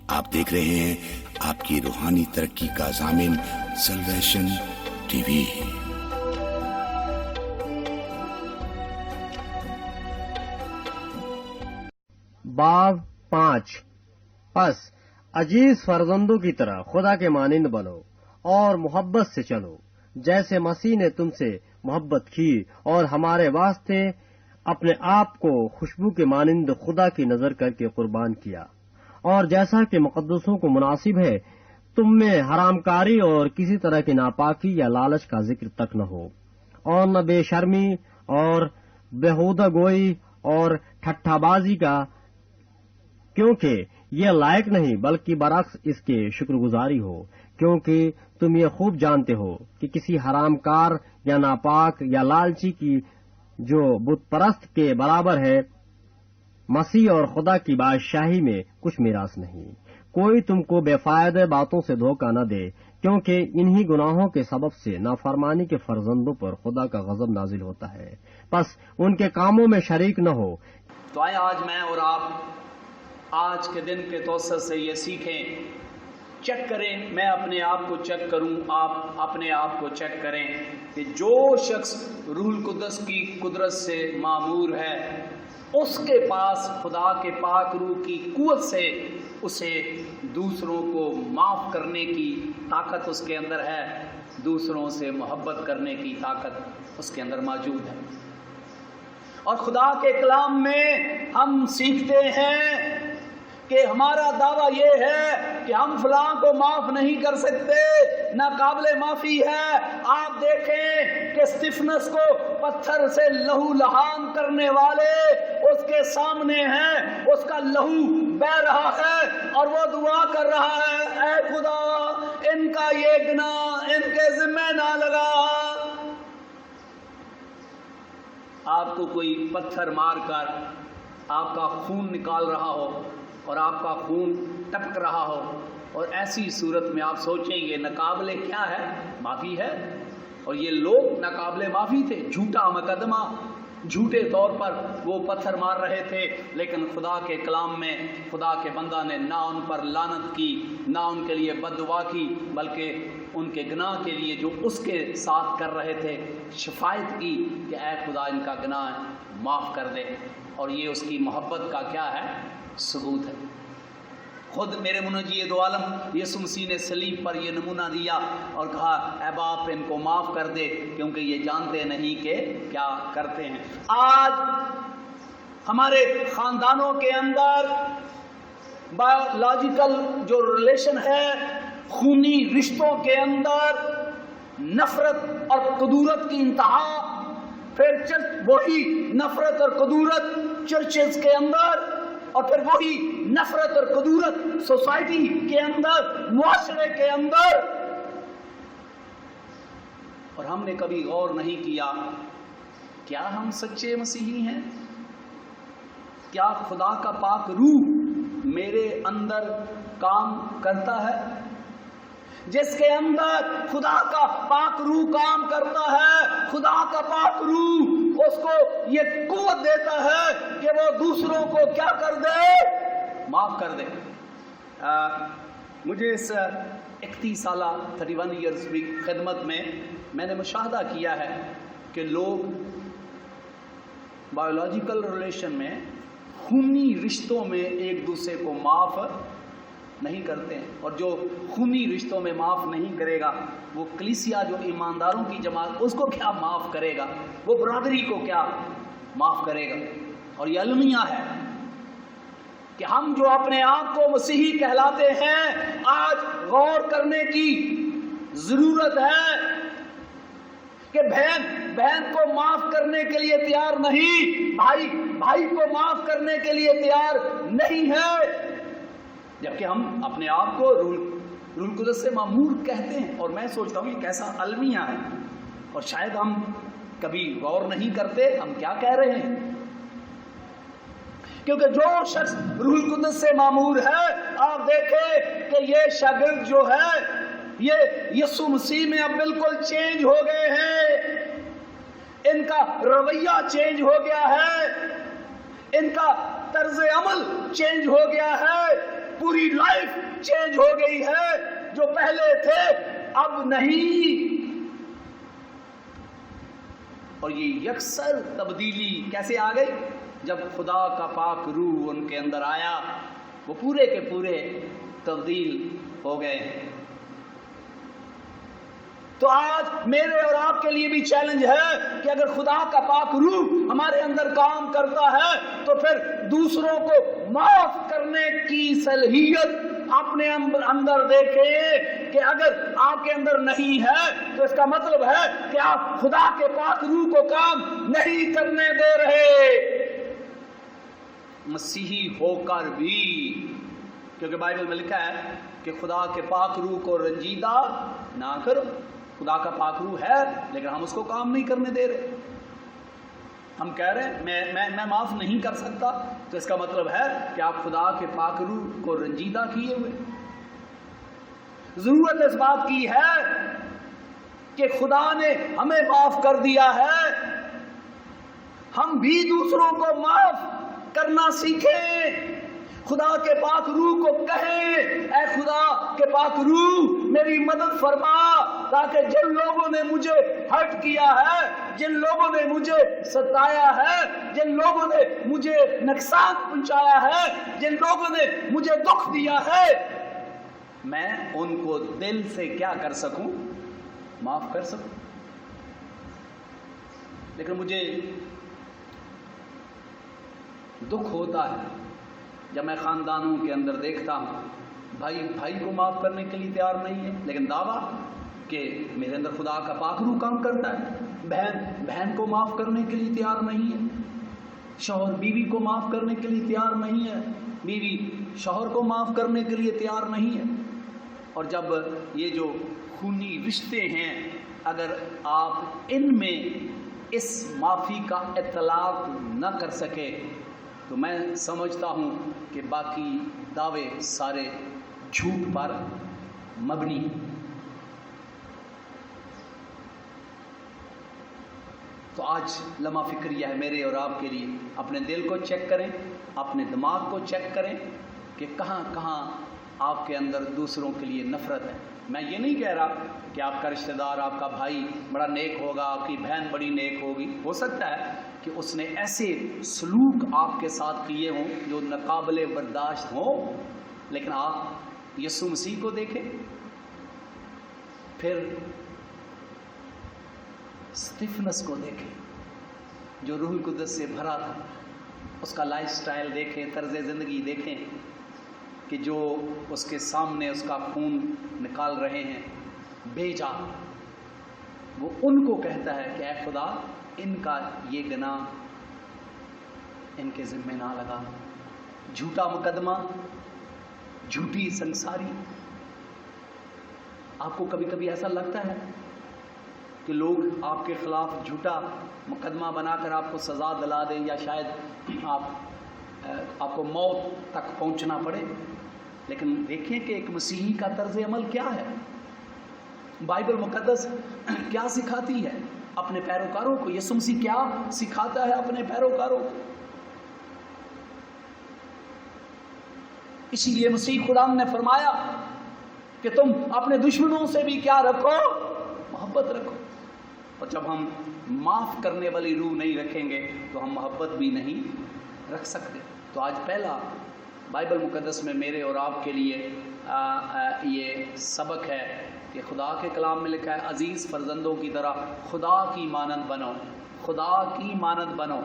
آپ دیکھ رہے ہیں آپ کی روحانی ترقی کا ضامن سلویشن ٹی وی۔ باب 5۔ پس عزیز فرزندوں کی طرح خدا کے مانند بنو اور محبت سے چلو، جیسے مسیح نے تم سے محبت کی اور ہمارے واسطے اپنے آپ کو خوشبو کے مانند خدا کی نظر کر کے قربان کیا، اور جیسا کہ مقدسوں کو مناسب ہے تم میں حرام کاری اور کسی طرح کی ناپاکی یا لالچ کا ذکر تک نہ ہو، اور نہ بے شرمی اور بےہودہ گوئی اور ٹھٹھا بازی کا، کیونکہ یہ لائق نہیں بلکہ برعکس اس کے شکر گزاری ہو، کیونکہ تم یہ خوب جانتے ہو کہ کسی حرام کار یا ناپاک یا لالچی کی جو بت پرست کے برابر ہے مسیح اور خدا کی بادشاہی میں کچھ میراث نہیں۔ کوئی تم کو بے فائدہ باتوں سے دھوکہ نہ دے، کیونکہ انہی گناہوں کے سبب سے نافرمانی کے فرزندوں پر خدا کا غضب نازل ہوتا ہے، پس ان کے کاموں میں شریک نہ ہو۔ تو آئے آج میں اور آپ آج کے دن کے توسط سے یہ سیکھیں، چیک کریں، میں اپنے آپ کو چیک کروں، آپ اپنے آپ کو چیک کریں کہ جو شخص روح القدس کی قدرت سے معمور ہے اس کے پاس خدا کے پاک روح کی قوت سے اسے دوسروں کو معاف کرنے کی طاقت اس کے اندر ہے، دوسروں سے محبت کرنے کی طاقت اس کے اندر موجود ہے۔ اور خدا کے کلام میں ہم سیکھتے ہیں کہ ہمارا دعویٰ یہ ہے کہ ہم فلاں کو معاف نہیں کر سکتے، ناقابل معافی ہے۔ آپ دیکھیں کہ اسطفنس کو پتھر سے لہو لہان کرنے والے اس کے سامنے ہیں، اس کا لہو بہہ رہا ہے اور وہ دعا کر رہا ہے، اے خدا ان کا یہ گناہ ان کے ذمہ نہ لگا۔ آپ کو کوئی پتھر مار کر آپ کا خون نکال رہا ہو اور آپ کا خون ٹپک رہا ہو، اور ایسی صورت میں آپ سوچیں یہ ناقابل کیا ہے؟ معافی ہے۔ اور یہ لوگ ناقابل معافی تھے، جھوٹا مقدمہ، جھوٹے طور پر وہ پتھر مار رہے تھے، لیکن خدا کے کلام میں خدا کے بندہ نے نہ ان پر لعنت کی، نہ ان کے لیے بد دعا کی، بلکہ ان کے گناہ کے لیے جو اس کے ساتھ کر رہے تھے شفاعت کی کہ اے خدا ان کا گناہ معاف کر دے۔ اور یہ اس کی محبت کا کیا ہے؟ ثبوت ہے۔ خود میرے منجی دو عالم یسوع مسیح نے صلیب پر یہ نمونہ دیا اور کہا اے باپ ان کو معاف کر دے کیونکہ یہ جانتے نہیں کہ کیا کرتے ہیں۔ آج ہمارے خاندانوں کے اندر بایولوجیکل جو ریلیشن ہے، خونی رشتوں کے اندر نفرت اور کدورت کی انتہا، پھر وہی نفرت اور کدورت چرچز کے اندر، اور پھر وہی نفرت اور کدورت سوسائٹی کے اندر، معاشرے کے اندر۔ اور ہم نے کبھی غور نہیں کیا کیا ہم سچے مسیحی ہیں؟ کیا خدا کا پاک روح میرے اندر کام کرتا ہے؟ جس کے اندر خدا کا پاک روح کام کرتا ہے، خدا کا پاک روح اس کو یہ قوت دیتا ہے کہ وہ دوسروں کو کیا کر دے؟ معاف کر دے۔ مجھے اس 31 سالہ 31 ایئرز کی خدمت میں نے مشاہدہ کیا ہے کہ لوگ بایولوجیکل ریلیشن میں، خونی رشتوں میں ایک دوسرے کو معاف نہیں کرتے ہیں، اور جو خونی رشتوں میں معاف نہیں کرے گا وہ کلیسیا جو ایمانداروں کی جماعت اس کو کیا معاف کرے گا، وہ برادری کو کیا معاف کرے گا۔ اور یہ المیہ ہے کہ ہم جو اپنے آپ کو مسیحی کہلاتے ہیں آج غور کرنے کی ضرورت ہے کہ بہن کو معاف کرنے کے لیے تیار نہیں، بھائی کو معاف کرنے کے لیے تیار نہیں ہے، جبکہ ہم اپنے آپ کو روح القدس سے معمور کہتے ہیں۔ اور میں سوچتا ہوں یہ کیسا المیہ ہے، اور شاید ہم کبھی غور نہیں کرتے ہم کیا کہہ رہے ہیں، کیونکہ جو شخص روح القدس سے معمور ہے، آپ دیکھیں کہ یہ شاگرد جو ہے یہ یسوع مسیح میں اب بالکل چینج ہو گئے ہیں، ان کا رویہ چینج ہو گیا ہے، ان کا طرز عمل چینج ہو گیا ہے، پوری لائف چینج ہو گئی ہے، جو پہلے تھے اب نہیں۔ اور یہ یکسر تبدیلی کیسے آ گئی؟ جب خدا کا پاک روح ان کے اندر آیا، وہ پورے کے پورے تبدیل ہو گئے۔ تو آج میرے اور آپ کے لیے بھی چیلنج ہے کہ اگر خدا کا پاک روح ہمارے اندر کام کرتا ہے تو پھر دوسروں کو معاف کرنے کی صلاحیت اپنے اندر دیکھیں کہ اگر آپ کے اندر نہیں ہے تو اس کا مطلب ہے کہ آپ خدا کے پاک روح کو کام نہیں کرنے دے رہے، مسیحی ہو کر بھی، کیونکہ بائبل میں لکھا ہے کہ خدا کے پاک روح کو رنجیدہ نہ کرو۔ خدا کا پاک روح ہے لیکن ہم اس کو کام نہیں کرنے دے رہے، ہم کہہ رہے ہیں میں معاف نہیں کر سکتا، تو اس کا مطلب ہے کہ آپ خدا کے پاک روح کو رنجیدہ کیے ہوئے۔ ضرورت اس بات کی ہے کہ خدا نے ہمیں معاف کر دیا ہے، ہم بھی دوسروں کو معاف کرنا سیکھیں۔ خدا کے پاک روح کو کہیں اے خدا کے پاک روح میری مدد فرما، تاکہ جن لوگوں نے مجھے ہرٹ کیا ہے، جن لوگوں نے مجھے ستایا ہے، جن لوگوں نے مجھے نقصان پہنچایا ہے، جن لوگوں نے مجھے دکھ دیا ہے، میں ان کو دل سے کیا کر سکوں؟ معاف کر سکوں۔ لیکن مجھے دکھ ہوتا ہے جب میں خاندانوں کے اندر دیکھتا ہوں بھائی کو معاف کرنے کے لیے تیار نہیں ہے، لیکن دعویٰ کہ میرے اندر خدا کا پاک روح کام کرتا ہے۔ بہن کو معاف کرنے کے لیے تیار نہیں ہے، شوہر بیوی کو معاف کرنے کے لیے تیار نہیں ہے، بیوی شوہر کو معاف کرنے کے لیے تیار نہیں ہے۔ اور جب یہ جو خونی رشتے ہیں، اگر آپ ان میں اس معافی کا اطلاق نہ کر سکے تو میں سمجھتا ہوں کہ باقی دعوے سارے جھوٹ پر مبنی۔ تو آج لمحہ فکریہ ہے میرے اور آپ کے لیے، اپنے دل کو چیک کریں، اپنے دماغ کو چیک کریں کہ کہاں کہاں آپ کے اندر دوسروں کے لیے نفرت ہے۔ میں یہ نہیں کہہ رہا کہ آپ کا رشتہ دار، آپ کا بھائی بڑا نیک ہوگا، آپ کی بہن بڑی نیک ہوگی، ہو سکتا ہے کہ اس نے ایسے سلوک آپ کے ساتھ کیے ہوں جو ناقابل برداشت ہوں، لیکن آپ یسوع مسیح کو دیکھیں، پھر اسطفنس کو دیکھیں جو روح القدس سے بھرا تھا، اس کا لائف سٹائل دیکھیں، طرز زندگی دیکھیں کہ جو اس کے سامنے اس کا خون نکال رہے ہیں بے جا، وہ ان کو کہتا ہے کہ اے خدا ان کا یہ گناہ ان کے ذمہ نہ لگا۔ جھوٹا مقدمہ، جھوٹی سنساری۔ آپ کو کبھی کبھی ایسا لگتا ہے کہ لوگ آپ کے خلاف جھوٹا مقدمہ بنا کر آپ کو سزا دلا دیں، یا شاید آپ کو موت تک پہنچنا پڑے، لیکن دیکھیں کہ ایک مسیحی کا طرز عمل کیا ہے۔ بائبل مقدس کیا سکھاتی ہے اپنے پیروکاروں کو؟ یسوع مسیح کیا سکھاتا ہے اپنے پیروکاروں کو؟ اسی لیے مسیح خدا نے فرمایا کہ تم اپنے دشمنوں سے بھی کیا رکھو؟ محبت رکھو۔ اور جب ہم معاف کرنے والی روح نہیں رکھیں گے تو ہم محبت بھی نہیں رکھ سکتے۔ تو آج پہلا بائبل مقدس میں میرے اور آپ کے لیے یہ سبق ہے کہ خدا کے کلام میں لکھا ہے عزیز فرزندوں کی طرح خدا کی مانند بنو، خدا کی مانند بنو۔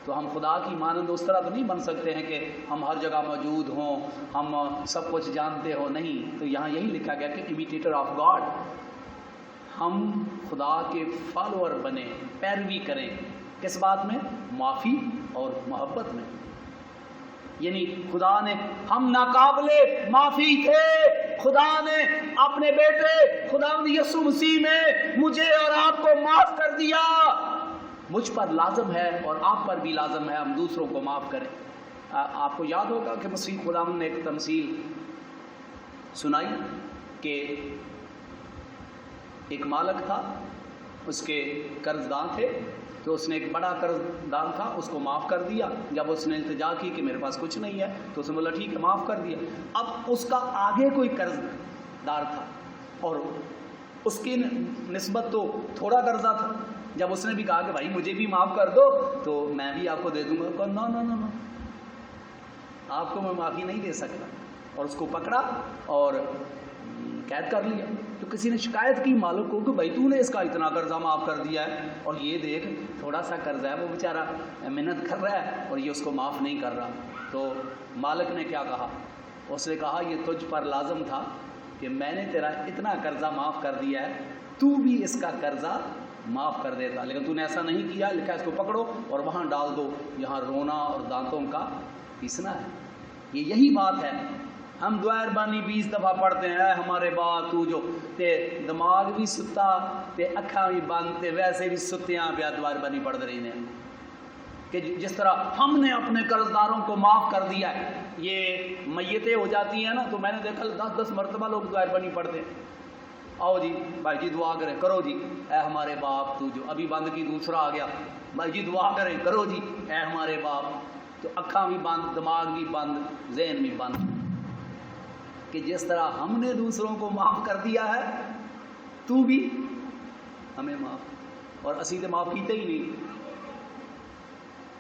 تو ہم خدا کی مانند اس طرح تو نہیں بن سکتے ہیں کہ ہم ہر جگہ موجود ہوں، ہم سب کچھ جانتے ہو، نہیں۔ تو یہاں یہی لکھا گیا کہ امیٹیٹر آف گاڈ، ہم خدا کے فالوور بنے، پیروی کریں۔ کس بات میں؟ معافی اور محبت میں۔ یعنی خدا نے، ہم ناقابل معافی تھے، خدا نے اپنے بیٹے خدا یسوع مسیح میں مجھے اور آپ کو معاف کر دیا۔ مجھ پر لازم ہے اور آپ پر بھی لازم ہے ہم دوسروں کو معاف کریں۔ آپ کو یاد ہوگا کہ مسیح خدا نے ایک تمثیل سنائی کہ ایک مالک تھا، اس کے قرض داں تھے، تو اس نے ایک بڑا قرض دار تھا اس کو معاف کر دیا. جب اس نے التجا کی کہ میرے پاس کچھ نہیں ہے تو اس نے بولا ٹھیک ہے معاف کر دیا. اب اس کا آگے کوئی قرض دار تھا اور اس کی نسبت تو تھوڑا قرضہ تھا. جب اس نے بھی کہا کہ بھائی مجھے بھی معاف کر دو تو میں بھی آپ کو دے دوں گا, نو نو نو نو, آپ کو میں معافی نہیں دے سکتا. اور اس کو پکڑا اور قید کر لیا. تو کسی نے شکایت کی مالک کو کہ بھائی تو نے اس کا اتنا قرضہ معاف کر دیا ہے اور یہ دیکھ تھوڑا سا قرضہ ہے, وہ بیچارہ محنت کر رہا ہے اور یہ اس کو معاف نہیں کر رہا. تو مالک نے کیا کہا, اس نے کہا یہ تجھ پر لازم تھا کہ میں نے تیرا اتنا قرضہ معاف کر دیا ہے, تو بھی اس کا قرضہ معاف کر دیتا, لیکن تو نے ایسا نہیں کیا. لکھا اس کو پکڑو اور وہاں ڈال دو جہاں رونا اور دانتوں کا پیسنا ہے. یہ یہی بات ہے. ہم دوائر بانی 20 دفعہ پڑھتے ہیں, اے ہمارے باپ تو جو تے دماغ بھی ستا تے اکھاں بھی بند تے ویسے بھی ستیاں پیا دوائر بانی پڑھ رہی ہیں کہ جس طرح ہم نے اپنے قرض داروں کو معاف کر دیا ہے. یہ میتیں ہو جاتی ہیں نا تو میں نے دیکھا 10 مرتبہ لوگ دوائر بانی پڑھتے ہیں. آؤ جی بھائی جی دعا کریں, کرو جی اے ہمارے باپ تو جو, ابھی بند کی دوسرا آ گیا, بھائی جی دعا کریں, کرو جی اے ہمارے باپ. تو اکھاں بھی بند, دماغ بھی بند, ذہن بھی بند, کہ جس طرح ہم نے دوسروں کو معاف کر دیا ہے تو بھی ہمیں معاف, اور اسی تو معاف کیتے ہی نہیں.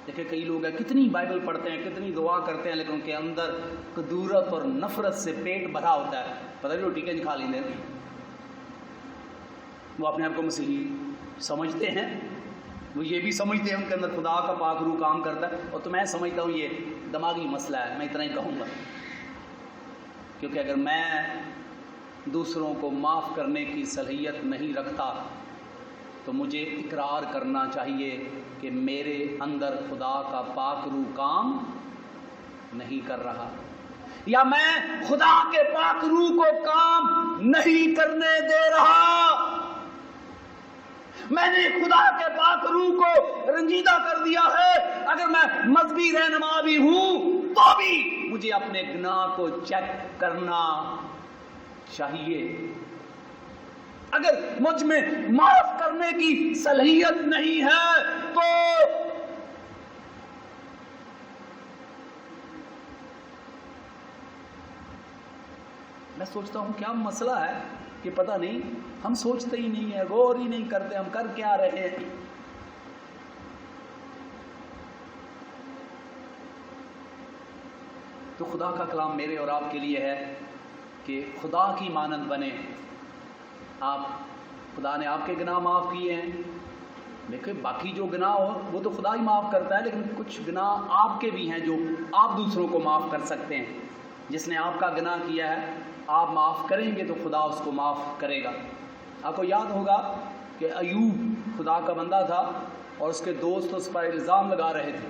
دیکھیں کئی لوگ ہیں کتنی بائبل پڑھتے ہیں, کتنی دعا کرتے ہیں, لیکن ان کے اندر کدورت اور نفرت سے پیٹ بھرا ہوتا ہے. پتہ نہیں روٹی کہیں کھا لیتے ہیں. وہ اپنے آپ کو مسیحی سمجھتے ہیں, وہ یہ بھی سمجھتے ہیں ان کے اندر خدا کا پاک روح کام کرتا ہے. اور تو میں سمجھتا ہوں یہ دماغی مسئلہ ہے, میں اتنا ہی کہوں گا. کیونکہ اگر میں دوسروں کو معاف کرنے کی صلاحیت نہیں رکھتا تو مجھے اقرار کرنا چاہیے کہ میرے اندر خدا کا پاک روح کام نہیں کر رہا, یا میں خدا کے پاک روح کو کام نہیں کرنے دے رہا. میں نے خدا کے پاک روح کو رنجیدہ کر دیا ہے. اگر میں مذہبی رہنما بھی ہوں تو بھی مجھے اپنے گناہ کو چیک کرنا چاہیے. اگر مجھ میں معاف کرنے کی صلاحیت نہیں ہے تو میں سوچتا ہوں کیا مسئلہ ہے کہ پتہ نہیں ہم سوچتے ہی نہیں ہیں, غور ہی نہیں کرتے ہم کر کیا رہے ہیں. تو خدا کا کلام میرے اور آپ کے لیے ہے کہ خدا کی مانند بنے. آپ خدا نے آپ کے گناہ معاف کیے ہیں, دیکھیں باقی جو گناہ ہو وہ تو خدا ہی معاف کرتا ہے, لیکن کچھ گناہ آپ کے بھی ہیں جو آپ دوسروں کو معاف کر سکتے ہیں. جس نے آپ کا گناہ کیا ہے آپ معاف کریں گے تو خدا اس کو معاف کرے گا. آپ کو یاد ہوگا کہ ایوب خدا کا بندہ تھا اور اس کے دوست اس پر الزام لگا رہے تھے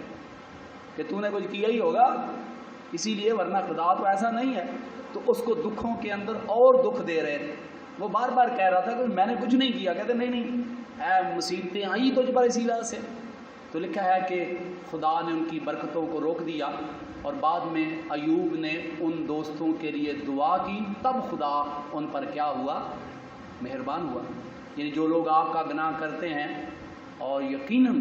کہ تو نے کچھ کیا ہی ہوگا اسی لیے, ورنہ خدا تو ایسا نہیں ہے. تو اس کو دکھوں کے اندر اور دکھ دے رہے تھے. وہ بار بار کہہ رہا تھا کہ میں نے کچھ نہیں کیا. کہتے نہیں اے مصیبتیں آئی تجھ پر اسی وجہ سے. تو لکھا ہے کہ خدا نے ان کی برکتوں کو روک دیا اور بعد میں ایوب نے ان دوستوں کے لیے دعا کی, تب خدا ان پر کیا ہوا, مہربان ہوا. یعنی جو لوگ آپ کا گناہ کرتے ہیں اور یقیناً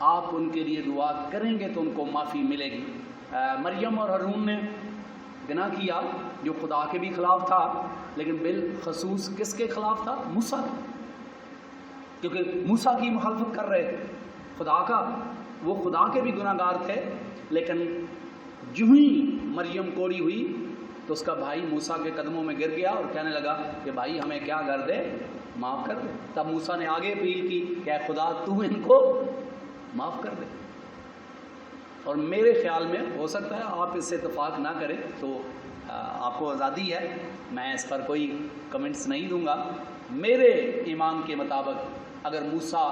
آپ ان کے لیے دعا کریں گے تو ان کو معافی ملے گی. مریم اور ہارون نے گناہ کیا جو خدا کے بھی خلاف تھا, لیکن بالخصوص کس کے خلاف تھا, موسیٰ کے, کیونکہ موسیٰ کی مخالفت کر رہے تھے خدا کا. وہ خدا کے بھی گناہ گار تھے, لیکن جو ہی مریم کوڑی ہوئی تو اس کا بھائی موسیٰ کے قدموں میں گر گیا اور کہنے لگا کہ بھائی ہمیں کیا کر دے, معاف کر دے. تب موسیٰ نے آگے اپیل کی کہ اے خدا تو ان کو معاف کر دے. اور میرے خیال میں ہو سکتا ہے آپ اس سے اتفاق نہ کریں تو آپ کو آزادی ہے, میں اس پر کوئی کمنٹس نہیں دوں گا. میرے ایمان کے مطابق اگر موسیٰ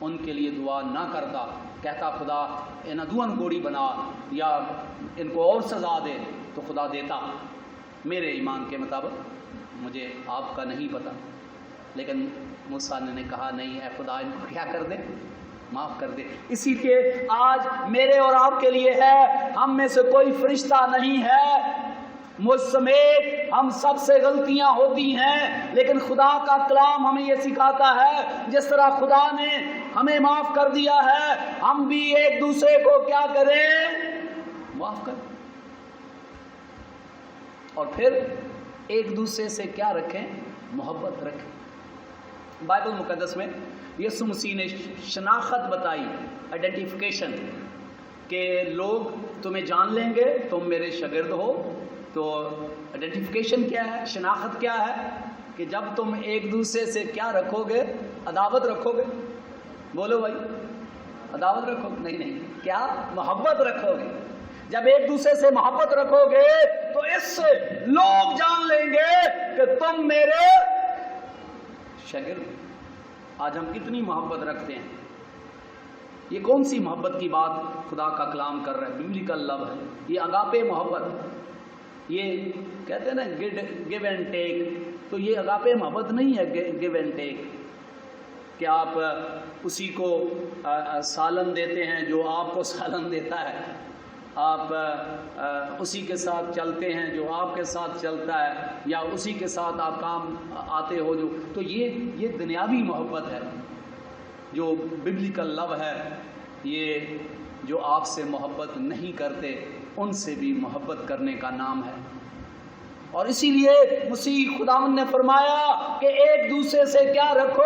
ان کے لیے دعا نہ کرتا, کہتا خدا انہیں دوان گوڑی بنا یا ان کو اور سزا دے, تو خدا دیتا. میرے ایمان کے مطابق, مجھے آپ کا نہیں پتا, لیکن موسیٰ نے کہا نہیں اے خدا ان کو کیا کر دے, معاف کر دے. اسی لیے آج میرے اور آپ کے لیے ہے, ہم میں سے کوئی فرشتہ نہیں ہے مجھ سمیت ہم سب سے غلطیاں ہوتی ہیں، لیکن خدا کا کلام ہمیں یہ سکھاتا ہے جس طرح خدا نے ہمیں معاف کر دیا ہے، ہم بھی ایک دوسرے کو کیا کریں؟ معاف کریں، اور پھر ایک دوسرے سے کیا رکھیں؟ محبت رکھیں۔ بائبل مقدس میں یسوع مسیح نے شناخت بتائی، آئیڈینٹیفیکیشن، کہ لوگ تمہیں جان لیں گے تم میرے شاگرد ہو۔ تو آئیڈینٹیفیکیشن کیا ہے؟ شناخت کیا ہے؟ کہ جب تم ایک دوسرے سے کیا رکھو گے؟ عداوت رکھو گے۔ بولو بھائی، عداوت رکھو گے؟ نہیں، کیا؟ محبت رکھو گے۔ جب ایک دوسرے سے محبت رکھو گے تو اس سے لوگ جان لیں گے کہ تم میرے شاگرد۔ آج ہم کتنی محبت رکھتے ہیں؟ یہ کون سی محبت کی بات خدا کا کلام کر رہا ہے؟ بیبلیکل لو ہے، یہ اگاپے محبت۔ یہ کہتے ہیں نا گیو اینڈ ٹیک، تو یہ اگاپے محبت نہیں ہے گیو اینڈ ٹیک، کہ آپ اسی کو سالن دیتے ہیں جو آپ کو سالن دیتا ہے، آپ اسی کے ساتھ چلتے ہیں جو آپ کے ساتھ چلتا ہے، یا اسی کے ساتھ آپ کام آتے ہو جو، تو یہ دنیاوی محبت ہے۔ جو ببلیکل لو ہے، یہ جو آپ سے محبت نہیں کرتے ان سے بھی محبت کرنے کا نام ہے۔ اور اسی لیے مسیح خداوند نے فرمایا کہ ایک دوسرے سے کیا رکھو؟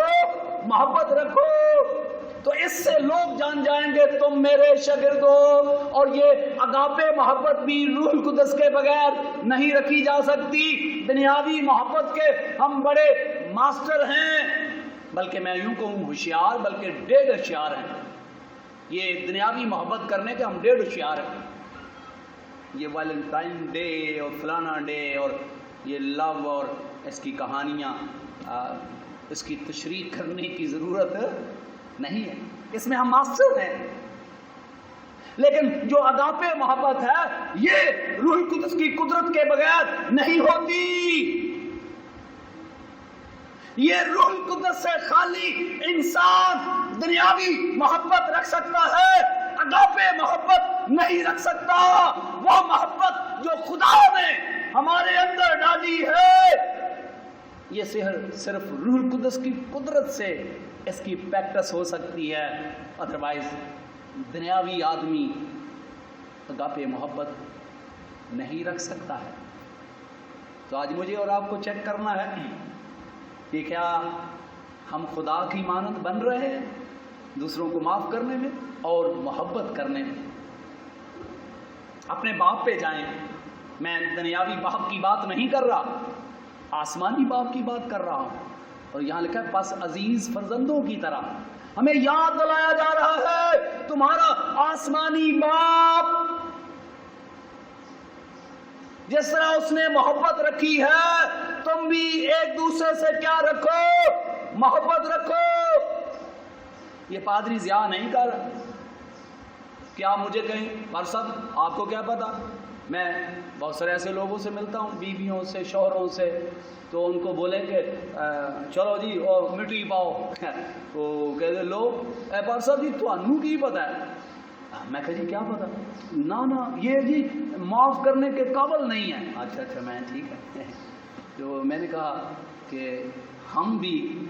محبت رکھو، تو اس سے لوگ جان جائیں گے تم میرے شاگرد ہو۔ اور یہ اگاپے محبت بھی روح القدس کے بغیر نہیں رکھی جا سکتی۔ دنیاوی محبت کے ہم بڑے ماسٹر ہیں، بلکہ میں یوں کہوں ہوشیار، بلکہ ڈیڑھ ہوشیار ہیں۔ یہ دنیاوی محبت کرنے کے ہم ڈیڑھ ہوشیار ہیں۔ یہ ویلنٹائن ڈے اور فلانا ڈے اور یہ لو اور اس کی کہانیاں، اس کی تشریح کرنے کی ضرورت نہیں ہے، اس میں ہم ماسٹر ہیں۔ لیکن جو اگاپے محبت ہے یہ روح القدس کی قدرت کے بغیر نہیں ہوتی۔ یہ روح القدس سے خالی انسان دنیاوی محبت رکھ سکتا ہے، اگاپے محبت نہیں رکھ سکتا۔ وہ محبت جو خدا نے ہمارے اندر ڈالی ہے، یہ صرف روح القدس کی قدرت سے اس کی پریکٹس ہو سکتی ہے، ادروائز دنیاوی آدمی اگاپے محبت نہیں رکھ سکتا ہے۔ تو آج مجھے اور آپ کو چیک کرنا ہے کہ کیا ہم خدا کی مانند بن رہے ہیں دوسروں کو معاف کرنے میں اور محبت کرنے میں۔ اپنے باپ پہ جائیں، میں دنیاوی باپ کی بات نہیں کر رہا، آسمانی باپ کی بات کر رہا ہوں۔ اور یہاں لکھا ہے پس عزیز فرزندوں کی طرح، ہمیں یاد دلایا جا رہا ہے تمہارا آسمانی باپ جس طرح اس نے محبت رکھی ہے، تم بھی ایک دوسرے سے کیا رکھو؟ محبت رکھو۔ یہ پادری ضیاء نہیں کر رہا کہ آپ مجھے کہیں پر صاحب آپ کو کیا پتا، میں بہت سارے ایسے لوگوں سے ملتا ہوں، بیویوں سے، شوہروں سے، تو ان کو بولیں کہ چلو جی اور مٹی پاؤ، وہ کہتے لو اے پر صاحب جی تھانوں کی پتا ہے؟ میں کہا جی کیا پتا؟ نا یہ جی معاف کرنے کے قابل نہیں ہے۔ اچھا میں ٹھیک ہے۔ تو میں نے کہا کہ ہم بھی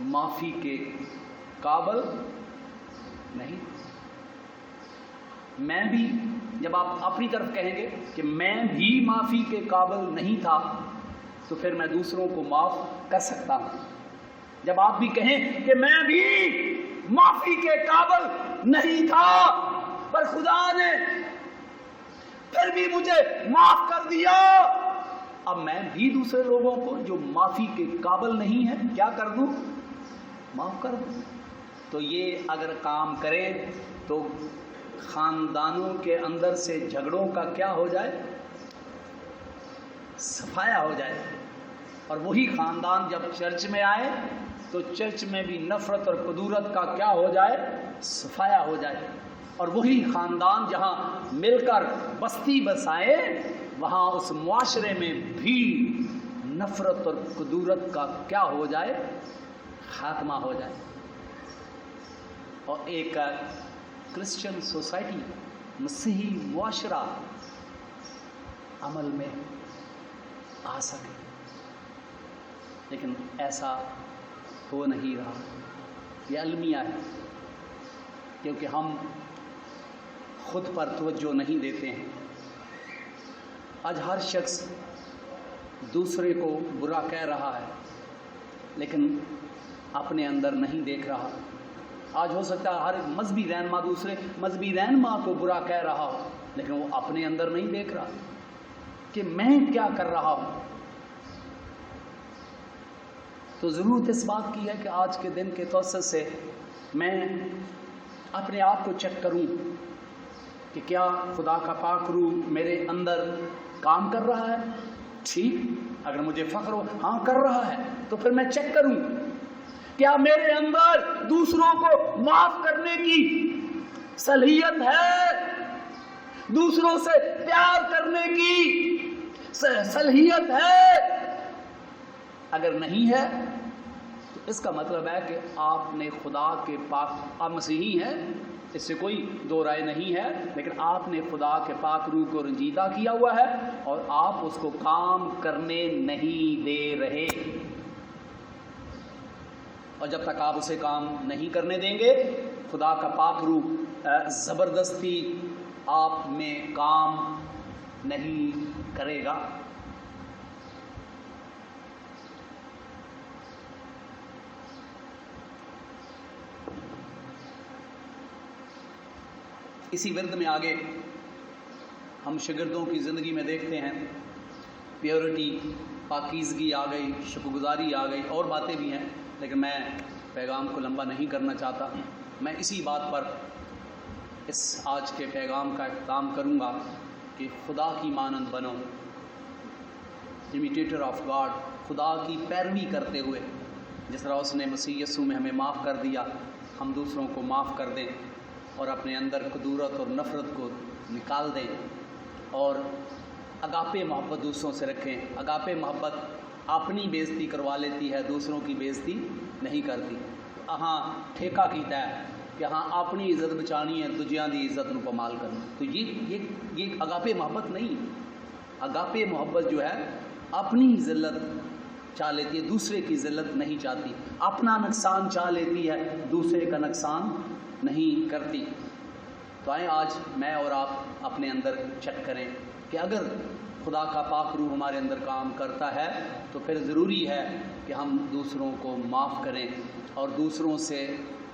معافی کے قابل نہیں۔ میں بھی، جب آپ اپنی طرف کہیں گے کہ میں بھی معافی کے قابل نہیں تھا، تو پھر میں دوسروں کو معاف کر سکتا ہوں۔ جب آپ بھی کہیں کہ میں بھی معافی کے قابل نہیں تھا پر خدا نے پھر بھی مجھے معاف کر دیا، اب میں بھی دوسرے لوگوں کو جو معافی کے قابل نہیں ہے کیا کر دوں؟ معاف کر دوں۔ تو یہ اگر کام کرے تو خاندانوں کے اندر سے جھگڑوں کا کیا ہو جائے؟ صفایا ہو جائے۔ اور وہی خاندان جب چرچ میں آئے تو چرچ میں بھی نفرت اور کدورت کا کیا ہو جائے؟ صفایا ہو جائے۔ اور وہی خاندان جہاں مل کر بستی بسائے، وہاں اس معاشرے میں بھی نفرت اور کدورت کا کیا ہو جائے؟ خاتمہ ہو جائے۔ اور ایک کرسچن سوسائٹی، مسیحی معاشرہ عمل میں آ سکے، لیکن ایسا ہو نہیں رہا۔ یہ المیہ ہے، کیونکہ ہم خود پر توجہ نہیں دیتے ہیں۔ آج ہر شخص دوسرے کو برا کہہ رہا ہے، لیکن اپنے اندر نہیں دیکھ رہا۔ آج ہو سکتا ہے ہر مذہبی رہنما دوسرے مذہبی رہنما کو برا کہہ رہا ہو، لیکن وہ اپنے اندر نہیں دیکھ رہا کہ میں کیا کر رہا ہوں۔ تو ضرورت اس بات کی ہے کہ آج کے دن کے توسط سے میں اپنے آپ کو چیک کروں کہ کیا خدا کا پاک روح میرے اندر کام کر رہا ہے۔ ٹھیک، اگر مجھے فخر ہو ہاں کر رہا ہے تو پھر میں چیک کروں کیا میرے اندر دوسروں کو معاف کرنے کی صلاحیت ہے، دوسروں سے پیار کرنے کی صلاحیت ہے۔ اگر نہیں ہے تو اس کا مطلب ہے کہ آپ نے خدا کے پاک، آپ مسیحی ہیں، اس سے کوئی دو رائے نہیں ہے، لیکن آپ نے خدا کے پاک روح کو رنجیدہ کیا ہوا ہے اور آپ اس کو کام کرنے نہیں دے رہے، اور جب تک آپ اسے کام نہیں کرنے دیں گے خدا کا پاک روح زبردستی آپ میں کام نہیں کرے گا۔ اسی ورد میں آگے ہم شاگردوں کی زندگی میں دیکھتے ہیں پیورٹی، پاکیزگی آ گئی، شکر گزاری آ گئی، اور باتیں بھی ہیں، لیکن میں پیغام کو لمبا نہیں کرنا چاہتا۔ میں اسی بات پر اس آج کے پیغام کا اختتام کروں گا کہ خدا کی مانند بنو، امیٹیٹر آف گاڈ، خدا کی پیروی کرتے ہوئے جس طرح اس نے مسیح یسوع میں ہمیں معاف کر دیا، ہم دوسروں کو معاف کر دیں اور اپنے اندر کدورت اور نفرت کو نکال دیں، اور اگاپے محبت دوسروں سے رکھیں۔ اگاپے محبت اپنی بےزتی کروا لیتی ہے، دوسروں کی بےزتی نہیں کرتی۔ ہاں ٹھیکہ کیتا ہے کہ ہاں اپنی عزت بچانی ہے، دوجیاں دی عزت نو پامال کرنا۔ تو یہ اگاپے محبت نہیں۔ اگاپے محبت جو ہے اپنی ذلت چاہ لیتی ہے، دوسرے کی ذلت نہیں چاہتی، اپنا نقصان چاہ لیتی ہے، دوسرے کا نقصان نہیں کرتی۔ تو آئیں آج میں اور آپ اپنے اندر چیک کریں کہ اگر خدا کا پاک روح ہمارے اندر کام کرتا ہے تو پھر ضروری ہے کہ ہم دوسروں کو معاف کریں اور دوسروں سے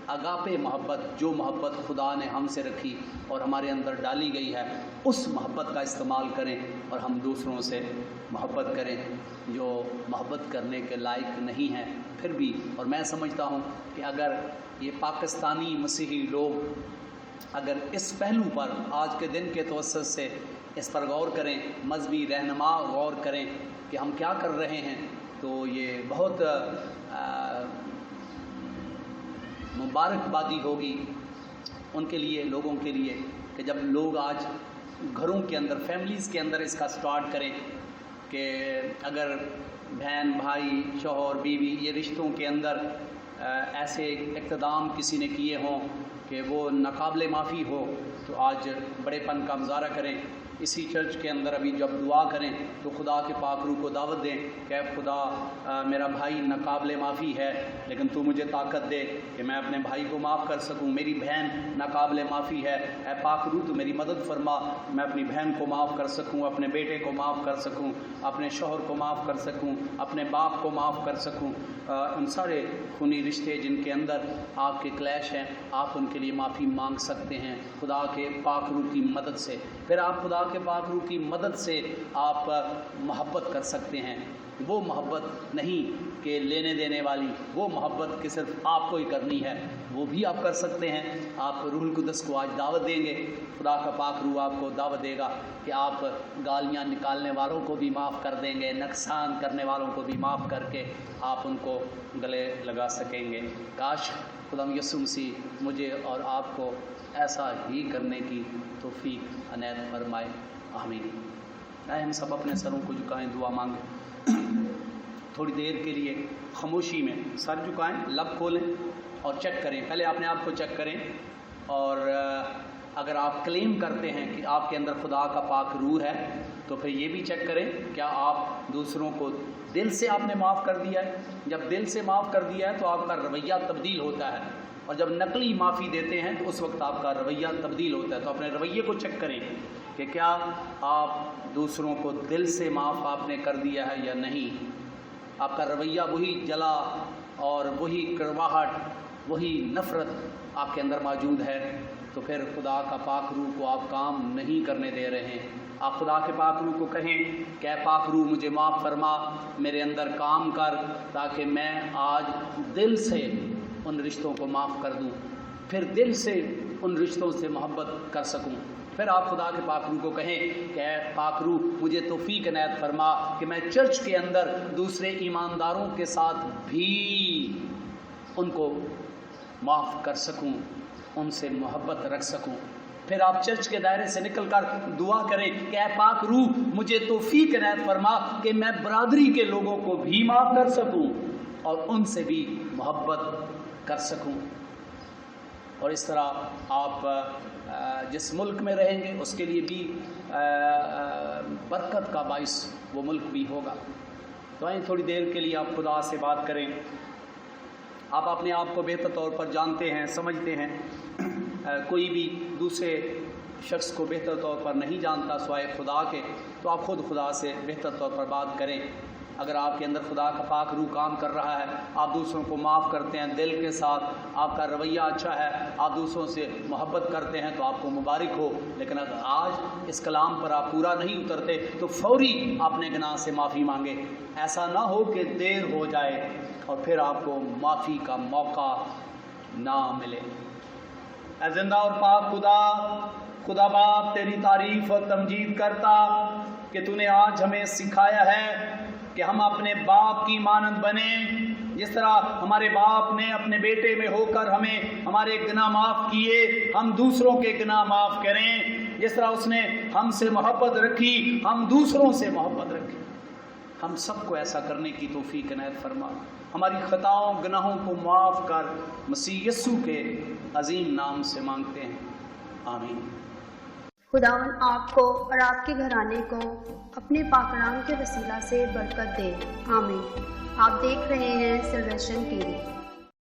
اگاپے محبت، جو محبت خدا نے ہم سے رکھی اور ہمارے اندر ڈالی گئی ہے، اس محبت کا استعمال کریں اور ہم دوسروں سے محبت کریں جو محبت کرنے کے لائق نہیں ہیں پھر بھی۔ اور میں سمجھتا ہوں کہ اگر یہ پاکستانی مسیحی لوگ اگر اس پہلو پر آج کے دن کے توسط سے اس پر غور کریں، مذہبی رہنما غور کریں کہ ہم کیا کر رہے ہیں، تو یہ بہت مبارکبادی ہوگی ان کے لیے، لوگوں کے لیے، کہ جب لوگ آج گھروں کے اندر، فیملیز کے اندر اس کا سٹارٹ کریں کہ اگر بہن بھائی، شوہر بیوی، یہ رشتوں کے اندر ایسے اقتدام کسی نے کیے ہوں کہ وہ ناقابل معافی ہو، تو آج بڑے پن کا مظاہرہ کریں۔ اسی چرچ کے اندر ابھی جب دعا کریں تو خدا کے پاک روح کو دعوت دیں کہ اے خدا، میرا بھائی ناقابل معافی ہے، لیکن تو مجھے طاقت دے کہ میں اپنے بھائی کو معاف کر سکوں۔ میری بہن ناقابل معافی ہے، اے پاک روح تو میری مدد فرما، میں اپنی بہن کو معاف کر سکوں، اپنے بیٹے کو معاف کر سکوں، اپنے شوہر کو معاف کر سکوں، اپنے باپ کو معاف کر سکوں۔ ان سارے خونی رشتے جن کے اندر آپ کے کلیش ہیں، آپ ان کے لیے معافی مانگ سکتے ہیں خدا کے پاک روح کی مدد سے۔ پھر آپ خدا کے پاک روح کی مدد سے آپ محبت کر سکتے ہیں، وہ محبت نہیں کہ لینے دینے والی، وہ محبت کہ صرف آپ کو ہی کرنی ہے، وہ بھی آپ کر سکتے ہیں۔ آپ روح القدس کو آج دعوت دیں گے، خدا کا پاک روح آپ کو دعوت دے گا کہ آپ گالیاں نکالنے والوں کو بھی معاف کر دیں گے، نقصان کرنے والوں کو بھی معاف کر کے آپ ان کو گلے لگا سکیں گے۔ کاش خدا یسوع مسیح مجھے اور آپ کو ایسا ہی کرنے کی توفیق عنایت فرمائے، آمین۔ آئے ہم سب اپنے سروں کو جھکائیں، دعا مانگیں، تھوڑی دیر کے لیے خاموشی میں سر جھکائیں، لب کھولیں اور چیک کریں، پہلے اپنے آپ کو چیک کریں، اور اگر آپ کلیم کرتے ہیں کہ آپ کے اندر خدا کا پاک روح ہے تو پھر یہ بھی چیک کریں کیا آپ دوسروں کو دل سے آپ نے معاف کر دیا ہے. جب دل سے معاف کر دیا ہے تو آپ کا رویہ تبدیل ہوتا ہے, اور جب نقلی معافی دیتے ہیں تو اس وقت آپ کا رویہ تبدیل ہوتا ہے. تو اپنے رویے کو چیک کریں کہ کیا آپ دوسروں کو دل سے معاف آپ نے کر دیا ہے یا نہیں. آپ کا رویہ وہی جلا اور وہی کڑواہٹ, وہی نفرت آپ کے اندر موجود ہے, تو پھر خدا کا پاک روح کو آپ کام نہیں کرنے دے رہے ہیں. آپ خدا کے پاک روح کو کہیں کہ اے پاک روح مجھے معاف فرما, میرے اندر کام کر تاکہ میں آج دل سے ان رشتوں کو معاف کر دوں, پھر دل سے ان رشتوں سے محبت کر سکوں. پھر آپ خدا کے پاک روح کو کہیں کہ اے پاک روح مجھے توفیق عنایت فرما کہ میں چرچ کے اندر دوسرے ایمانداروں کے ساتھ بھی ان کو معاف کر سکوں, ان سے محبت رکھ سکوں. پھر آپ چرچ کے دائرے سے نکل کر دعا کریں کہ اے پاک روح مجھے توفیق عنایت فرما کہ میں برادری کے لوگوں کو بھی معاف کر سکوں اور ان سے بھی محبت کر سکوں. اور اس طرح آپ جس ملک میں رہیں گے اس کے لیے بھی برکت کا باعث وہ ملک بھی ہوگا. تو آئیں تھوڑی دیر کے لیے آپ خدا سے بات کریں. آپ اپنے آپ کو بہتر طور پر جانتے ہیں, سمجھتے ہیں. کوئی بھی دوسرے شخص کو بہتر طور پر نہیں جانتا سوائے خدا کے, تو آپ خود خدا سے بہتر طور پر بات کریں. اگر آپ کے اندر خدا کا پاک روح کام کر رہا ہے, آپ دوسروں کو معاف کرتے ہیں دل کے ساتھ, آپ کا رویہ اچھا ہے, آپ دوسروں سے محبت کرتے ہیں, تو آپ کو مبارک ہو. لیکن اگر آج اس کلام پر آپ پورا نہیں اترتے تو فوری اپنے گناہ سے معافی مانگے. ایسا نہ ہو کہ دیر ہو جائے اور پھر آپ کو معافی کا موقع نہ ملے. اے زندہ اور پاک خدا باپ تیری تعریف اور تمجید کرتا کہ تو نے آج ہمیں سکھایا ہے کہ ہم اپنے باپ کی مانند بنیں. جس طرح ہمارے باپ نے اپنے بیٹے میں ہو کر ہمیں ہمارے گناہ معاف کیے, ہم دوسروں کے گناہ معاف کریں. جس طرح اس نے ہم سے محبت رکھی, ہم دوسروں سے محبت رکھیں. ہم سب کو ایسا کرنے کی توفیق عنایت فرما. ہماری خطاؤں گناہوں کو معاف کر, مسیح یسوع کے عظیم نام سے مانگتے ہیں, آمین. خداوند آپ کو اور آپ کے گھرانے کو اپنے پاکلام کے وسیلہ سے برکت دے, آمین. آپ دیکھ رہے ہیں سلویشن ٹی وی.